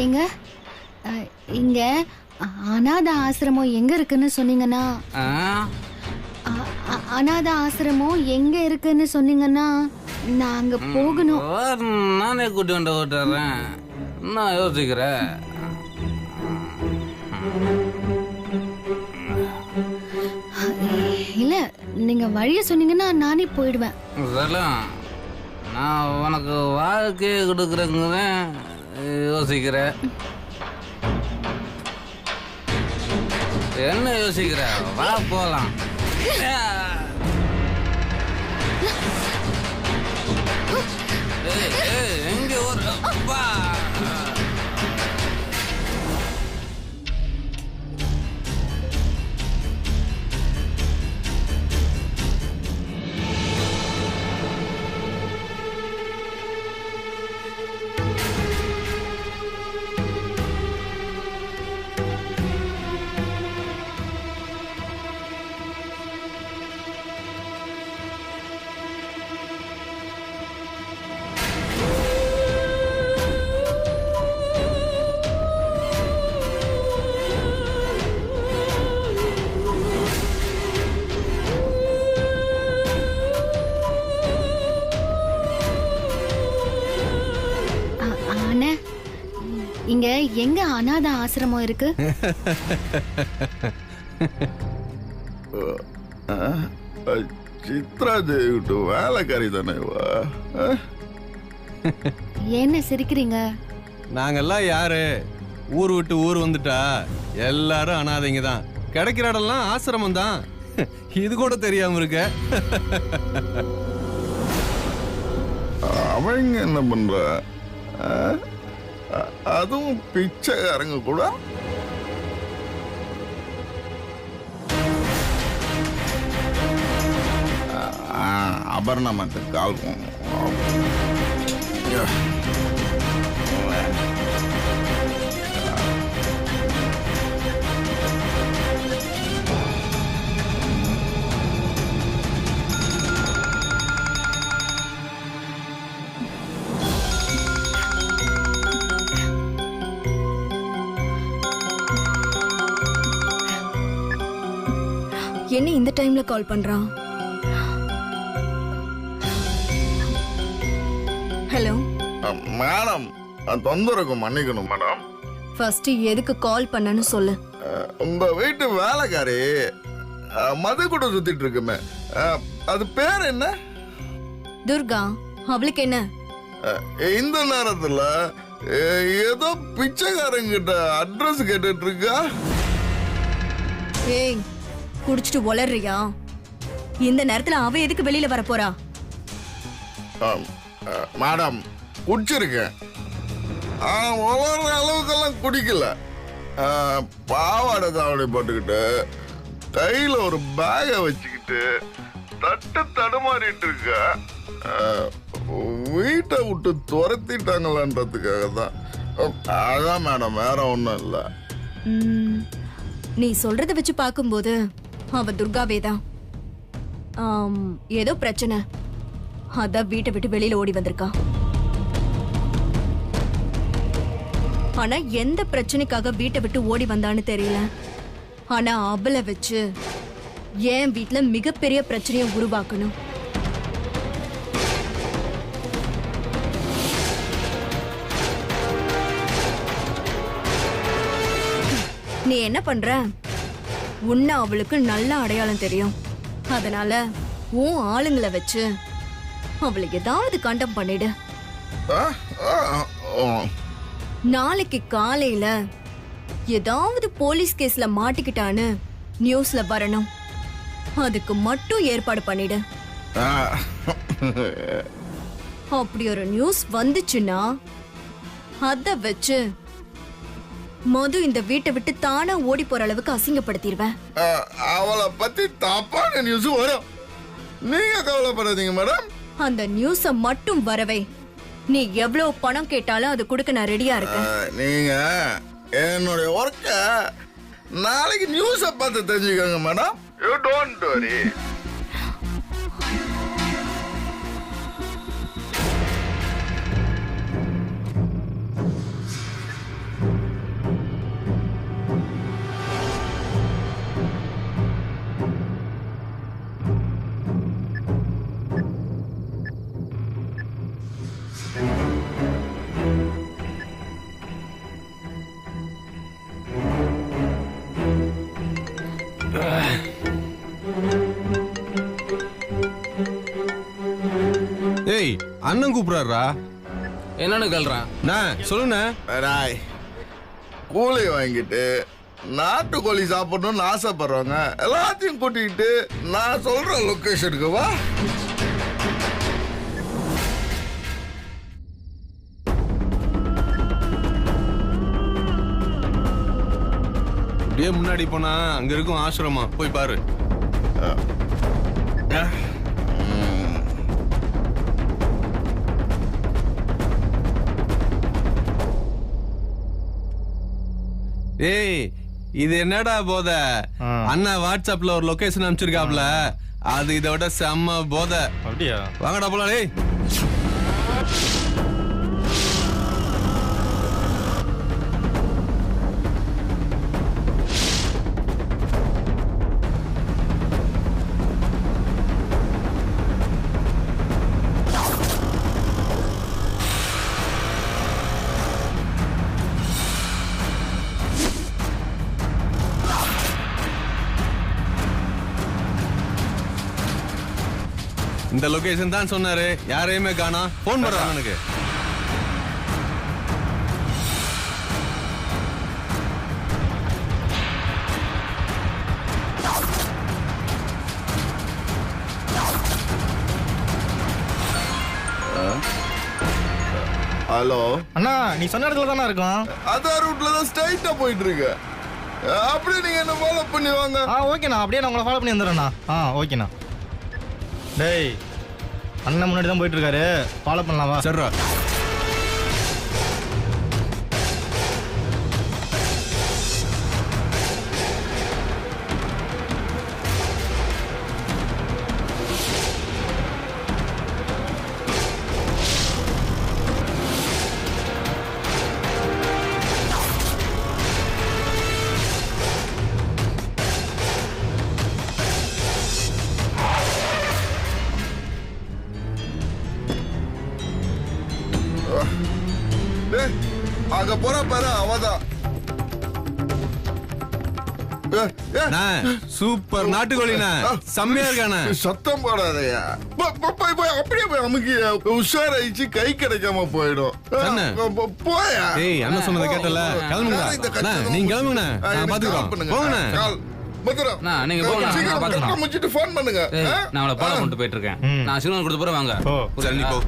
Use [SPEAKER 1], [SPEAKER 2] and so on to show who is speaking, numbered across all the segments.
[SPEAKER 1] ஏங்க இங்க அநாத ஆசிரமம் எங்க இருக்குன்னு சொன்னீங்கன்னா அநாத ஆசிரமம் எங்க இருக்குன்னு சொன்னீங்கன்னா நான் அங்க போகணும்.
[SPEAKER 2] நானே கூட்டி வந்து விட்டுறேன். நான் யோசிக்கிறேன்.
[SPEAKER 1] இல்ல நீங்க வழிய சொன்னீங்கன்னா நானே போயிடுவேன்.
[SPEAKER 2] நான் உனக்கு வாழ்க்கையை கொடுக்குறேங்க யோசிக்கிறேன். என்ன யோசிக்கிற? வா போலாம். எங்க ஒரு அப்பா
[SPEAKER 1] இங்க எங்க அநாத ஆசிரமம் இருக்கு?
[SPEAKER 3] சித்ரா தேவி வேலைக்காரி தானே.
[SPEAKER 1] என்ன சிரிக்கிறீங்க?
[SPEAKER 4] நாங்கெல்லாம் யாரு? ஊர் விட்டு ஊர் வந்துட்டா எல்லாரும் அனாதைங்க தான். கிடைக்கிற இடம்லாம் ஆசிரமம் தான். இது கூட தெரியாம இருக்க.
[SPEAKER 3] அவங்க என்ன பண்ற? அதுவும் பிச்சைக்காரங்க கூட. அபர்ணா மட்டும் கால் போங்க.
[SPEAKER 5] என்ன இந்த டைம்ல கால் பண்றான்? ஹலோ
[SPEAKER 3] மேடம், தொந்தரவுக்கு மன்னிக்கணும் மேடம்.
[SPEAKER 5] ஃபர்ஸ்ட் எதுக்கு கால் பண்ணன்னு சொல்லு.
[SPEAKER 3] உங்க வீட்டு வேலைக்காரி மது கூட சுத்திட்டு இருக்குமே, அது பேர் என்ன?
[SPEAKER 5] துர்கா. அவளுக்கு என்ன?
[SPEAKER 3] இந்த நேரத்துல ஏதோ பிச்சைக்காரங்கிட்ட அட்ரஸ் கேட்டுட்டு இருக்கா.
[SPEAKER 5] ஏய், குடிச்சிட்டு வளர்றியா? இந்த நேரத்துல அவ எதுக்கு வெளியில வர போறா?
[SPEAKER 3] மேடம், குடிச்சிருக்கேன். வளர்ற அளவுக்கெல்லாம் குடிக்கல. பாவாடை தாவணி போட்டுக்கிட்டு கையில ஒரு பேகை வச்சுக்கிட்டு தட்டு தடுமாறிட்டு இருக்க. வீட்டை விட்டு துரத்திட்டாங்களான்றதுக்காக தான். அதான் மேடம், வேற ஒன்றும் இல்லை.
[SPEAKER 5] நீ சொல்றத வச்சு பார்க்கும்போது அவ துர்காவே தான். ஏதோ பிரச்சனை, அதான் வீட்டை விட்டு வெளியில ஓடி வந்திருக்கா. ஆனா எந்த பிரச்சனைக்காக வீட்டை விட்டு ஓடி வந்தான்னு தெரியல. ஆனா அவளை வச்சு என் வீட்டுல மிகப்பெரிய பிரச்சனையை உருவாக்கணும். நீ என்ன பண்ற? உன்னை அவளுக்கு நல்ல அடையாளம் தெரியும். அதனால உன் ஆளுங்களை வச்சு அவளை ஏதாவது கண்டம் பண்ணிடு. நாளைக்கு காலையில ஏதாவது போலீஸ் கேஸ்ல மாட்டிக்கிட்டான்னு நியூஸ்ல வரணும். அதுக்கு மட்டும் ஏற்பாடு பண்ணிடு. அப்படி ஒரு நியூஸ் வந்துச்சுன்னா அத வச்சு மது இந்த வீட்டை விட்டு தானா ஓடி போற அளவுக்கு அசிங்கப்படுத்திடுவேன்.
[SPEAKER 3] அவளை பத்தி தப்பான நியூஸ் வரும். நீங்க கவலைப்படாதீங்க மேடம்.
[SPEAKER 5] அந்த நியூஸ மட்டும் வரவே நீ எவ்வளவு பணம் கேட்டாலும் அது கொடுக்க நான் ரெடியா இருக்கேன்.
[SPEAKER 3] நீங்க என்னுடைய ஒர்க்க நாளைக்கு நியூஸ பார்த்து தெரிஞ்சுக்கோங்க மேடம். You don't worry.
[SPEAKER 4] அண்ணன் கூப்பிடுறாரா?
[SPEAKER 2] என்னன்னு கேள்றான்?
[SPEAKER 4] சொல்லுண்ணே.
[SPEAKER 3] ராய் கூலி வாங்கிட்டு நாட்டுக்கோழி சாப்பிடணும்னு ஆசைப்படுறவங்க எல்லாத்தையும் கூட்டிக்கிட்டு நான் சொல்ற லொகேஷனுக்கு வா.
[SPEAKER 4] அப்படியே முன்னாடி போனா அங்க இருக்கும் ஆசிரமம், போய் பாரு. ஏய், இது என்னடா போத? அண்ணா வாட்ஸ்அப்ல ஒரு லொகேஷன் அனுப்பிச்சிருக்காப்ல, அது இதோட செம்ம போத.
[SPEAKER 6] அப்படியா?
[SPEAKER 4] வாங்கடா போலாம். டேய் இந்த லொகேஷன் தான் சொன்னாரு, யாரையுமே காணா. போன் பண்றான் எனக்கு.
[SPEAKER 3] ஹலோ
[SPEAKER 6] அண்ணா, நீ சொன்ன இடத்துல தானே இருக்கோம்.
[SPEAKER 3] அதான் ரூட்ல தான் ஸ்ட்ரைட்டா போயிட்டு இருக்கு. அப்படியே நீங்க என்ன ஃபாலோ பண்ணி வாங்க.
[SPEAKER 6] ஓகேண்ணா, அப்படியே நான் உங்களை ஃபாலோ பண்ணி வந்துடுறேண்ணா. ஓகேண்ணா. டேய், அண்ணன் முன்னாடி தான் போயிட்டு இருக்காரு, ஃபாலோ பண்ணலாமா?
[SPEAKER 4] சரிடா.
[SPEAKER 3] அங்க போற பாரு, அவதான்.
[SPEAKER 4] சூப்பர் நாட்டுக்கோழிண்ணா, செம்மையா இருக்கானே.
[SPEAKER 3] சத்தம் போடாதயா. அப்படியே போய் அமுக்கி உஷாராயிச்சு, கை கிடைக்காம போயிடும். போயா.
[SPEAKER 4] ஏய், அண்ணன் சொன்னதை கேட்டல. கிளம்புங்க. நீங்க கிளம்புங்க, நான் பாத்துக்கிறோம். போங்கண்ணே.
[SPEAKER 2] நீங்க போங்க,
[SPEAKER 3] முடிச்சிட்டு ஃபோன் பண்ணுங்க.
[SPEAKER 2] நான் அவளை ஃபாலோ பண்ணிட்டு போயிட்டு இருக்கேன். நான் சிக்னல் கொடுத்த பிறகு வாங்க.
[SPEAKER 4] சரி, நீ போ.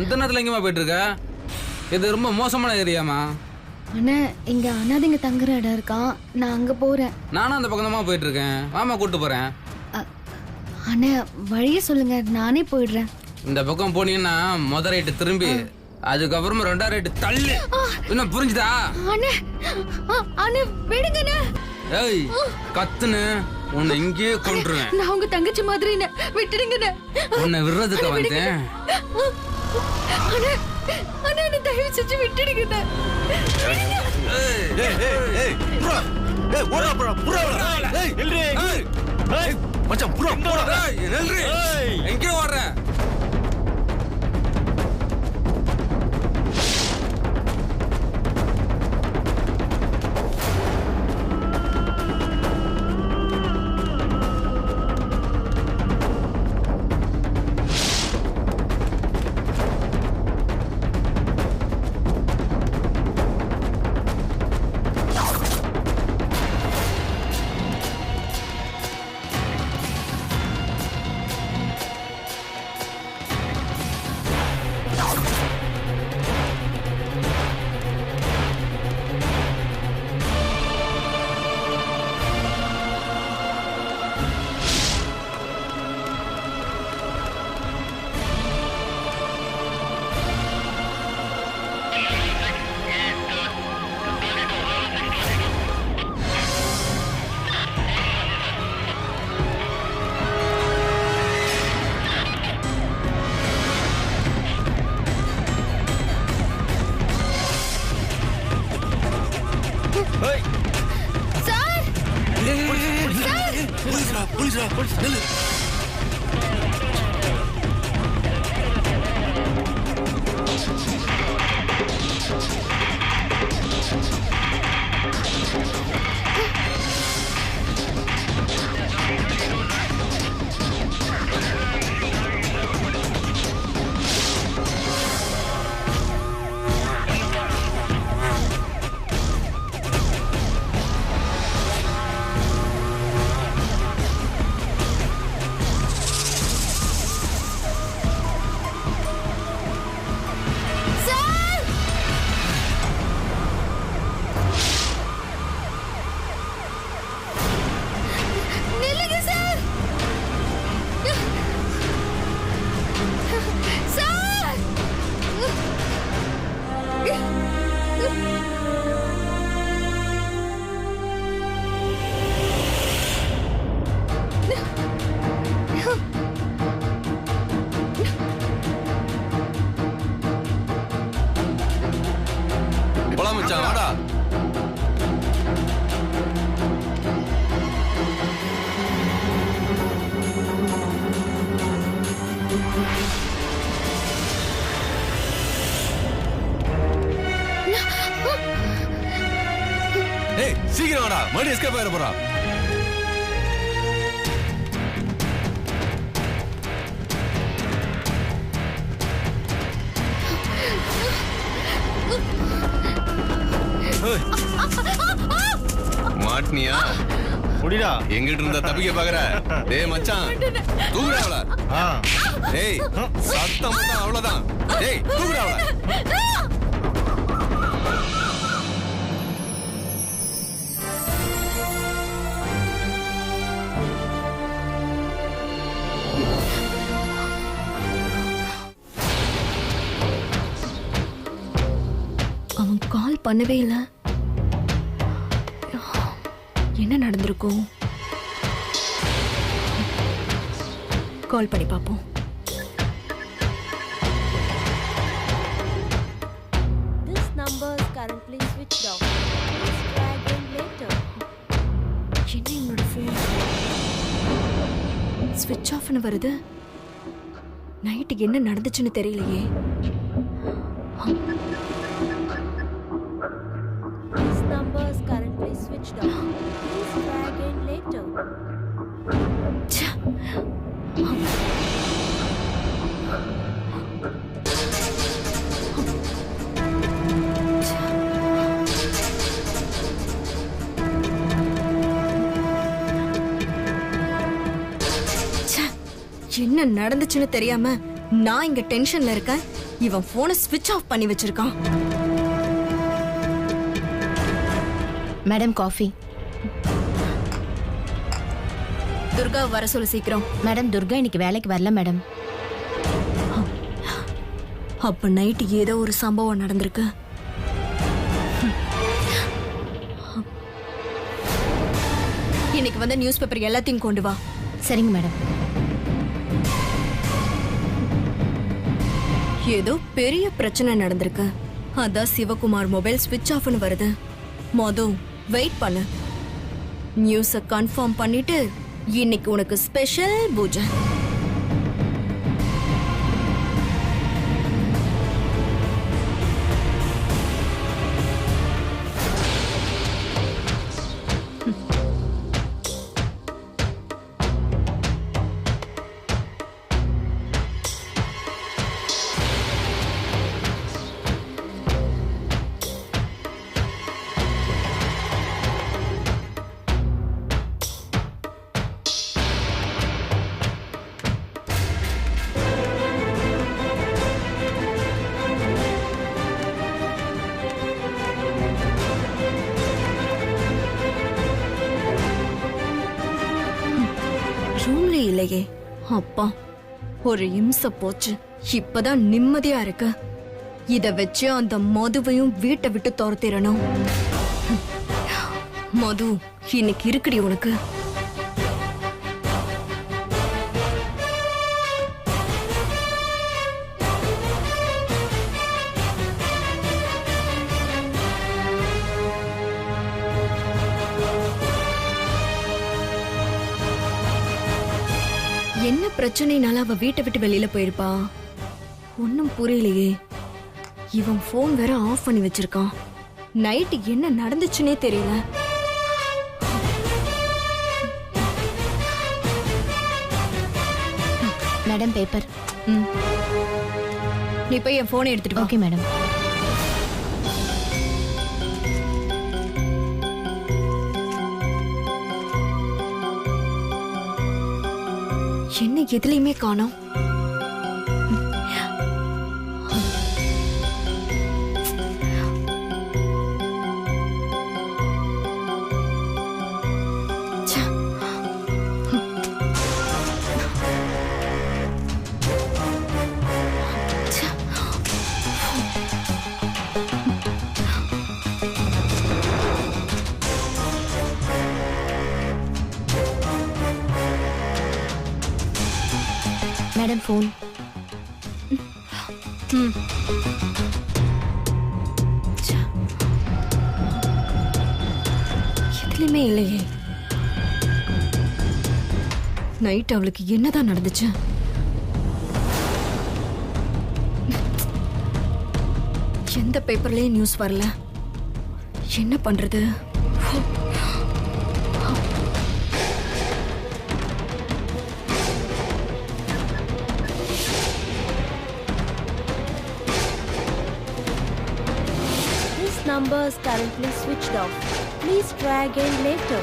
[SPEAKER 2] இந்த நேரத்துல எங்கேயுமா போயிட்டு இருக்க? இது ரொம்ப மோசமான ஏரியாமா.
[SPEAKER 1] அண்ணா, இங்க அனாதைங்க தங்குற இடம் இருக்கான், நான் அங்க போறேன்.
[SPEAKER 2] நானும் அந்த பக்கம் தான் போயிட்டு இருக்கேன். வாமா, கூட்டு போறேன்.
[SPEAKER 1] அண்ணா, வழிய சொல்லுங்க, நானே போயிடுறேன்.
[SPEAKER 2] இந்த பக்கம் போனீங்கன்னா முத ரைட்டு திரும்பி, அதுக்கப்புறமா 2வது ரைட்டு தள்ளி. என்ன புரிஞ்சுதா?
[SPEAKER 1] அண்ணா, அண்ணா விடுங்கண்ணே.
[SPEAKER 2] ஏய், கத்துன்னு உன்னை இங்கேயே கொன்றுவேன்.
[SPEAKER 1] நான் உங்க தங்கச்சி மாதிரி, விட்டுடுங்கண்ணே.
[SPEAKER 2] உன்னை விடுறதுக்கு வந்தேன்.
[SPEAKER 1] அண்ணா, அண்ணா, என்ன தயவு செஞ்சு விட்டுடுங்கண்ணே.
[SPEAKER 2] எங்கே ஓடுற?
[SPEAKER 4] ஏய் சீக்கிரம் வாடா, மறுபடியும் எஸ்கேப் ஆயிட போறா. மாட்னியா?
[SPEAKER 6] முடிடா.
[SPEAKER 4] எங்கிட்ட இருந்தா தப்பிக்க பாக்குற? டேய் மச்சான், தூக்குடா அவள. டேய் சத்தம் மட்டும் அவ்வளவுதான். டேய் தூக்குடா அவள.
[SPEAKER 5] அவன் கால் பண்ணவே இல்லை. என்ன நடந்திருக்கும்? கால் பண்ணி பார்ப்போம்.
[SPEAKER 7] This number is currently switched off. Please try again later.
[SPEAKER 5] என்ன என்னோட ஃபோன் ஸ்விட்ச் ஆஃப்னு வருது? நைட்டு என்ன நடந்துச்சுன்னு தெரியலையே.
[SPEAKER 7] This number is currently switched off. Please try again later.
[SPEAKER 5] ச்சே. ச்சே. என்ன நடந்துச்சுன்னு தெரியாம நான் இங்க டென்ஷன்ல இருக்கேன். இவன் போனை ஸ்விட்ச் ஆஃப் பண்ணி வச்சிருக்கான்.
[SPEAKER 8] Madam coffee.
[SPEAKER 5] துர்கா வர சொல்லு சீக்கிரம்.
[SPEAKER 8] மேடம் துர்கா இன்னைக்கு வேலைக்கு வரல மேடம்.
[SPEAKER 5] அப்ப நைட்டு ஏதோ ஒரு சம்பவம் நடந்திருக்கு. இன்னைக்கு வந்த நியூஸ் பேப்பர் எல்லாத்தையும் கொண்டு வா.
[SPEAKER 8] சரிங்க மேடம்.
[SPEAKER 5] ஏதோ பெரிய பிரச்சனை நடந்திருக்கு. அதான் சிவகுமார் மொபைல் ஸ்விட்ச் ஆஃப்னு வருது. மொத வெயிட் பண்ணு. நியூஸ கன்ஃபார்ம் பண்ணிட்டு இன்னைக்கு உனக்கு ஸ்பெஷல் பூஜை. ரூம்ல இல்லையே. அப்பா ஒரு இம்சை போச்சு. இப்பதான் நிம்மதியா இருக்கு. இத வச்சு அந்த மதுவையும் வீட்டை விட்டு துரத்திடணும். மது இன்னைக்கு இருக்குடி உனக்கு. என்ன பிரச்சனைனால அவ வீட்டை விட்டு வெளியில போயிருப்பா? ஒன்னும் புரியலையே. இவன் போன் வேற ஆஃப் பண்ணி வச்சிருக்கான். நைட்டு என்ன நடந்துச்சுன்னே தெரியல.
[SPEAKER 8] Madam paper.
[SPEAKER 5] நீ போய் என் போனை எடுத்துட்டு வா.
[SPEAKER 8] Okay madam.
[SPEAKER 5] என்ன எதுலயுமே காணோம். ச்சே. ச்சே.
[SPEAKER 8] Madam phone.
[SPEAKER 5] எதுலயுமே இல்லையே. நைட் அவளுக்கு என்னதான் நடந்துச்சு? எந்த பேப்பர்லயும் நியூஸ் வரல. என்ன பண்றது?
[SPEAKER 7] This number is currently switched off. Please try again later.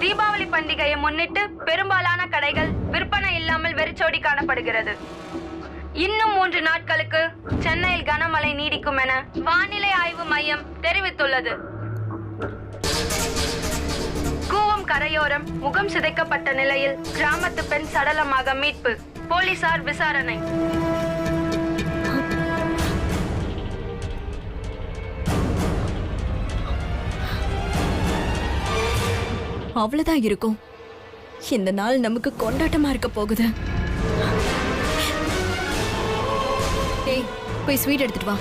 [SPEAKER 9] Deepavali பண்டிகையை முன்னிட்டு பெரும்பாலான கடைகள் விற்பனை இல்லாமல் வெறிச்சோடி காணப்படுகிறது. இன்னும் 3 நாட்களுக்கு சென்னையில் கனமழை நீடிக்கும் என வானிலை ஆய்வு மையம் தெரிவித்துள்ளது. கூவம் கரையோரம் முகம் சிதைக்கப்பட்ட நிலையில் கிராமத்து பெண் சடலமாக மீட்பு. போலீசார் விசாரணை.
[SPEAKER 5] அவ்வளவுதான் இருக்கும். இந்த நாள் நமக்கு கொண்டாட்டமா இருக்க போகுது. ஏய், போய் ஸ்வீட் எடுத்துட்டு வா.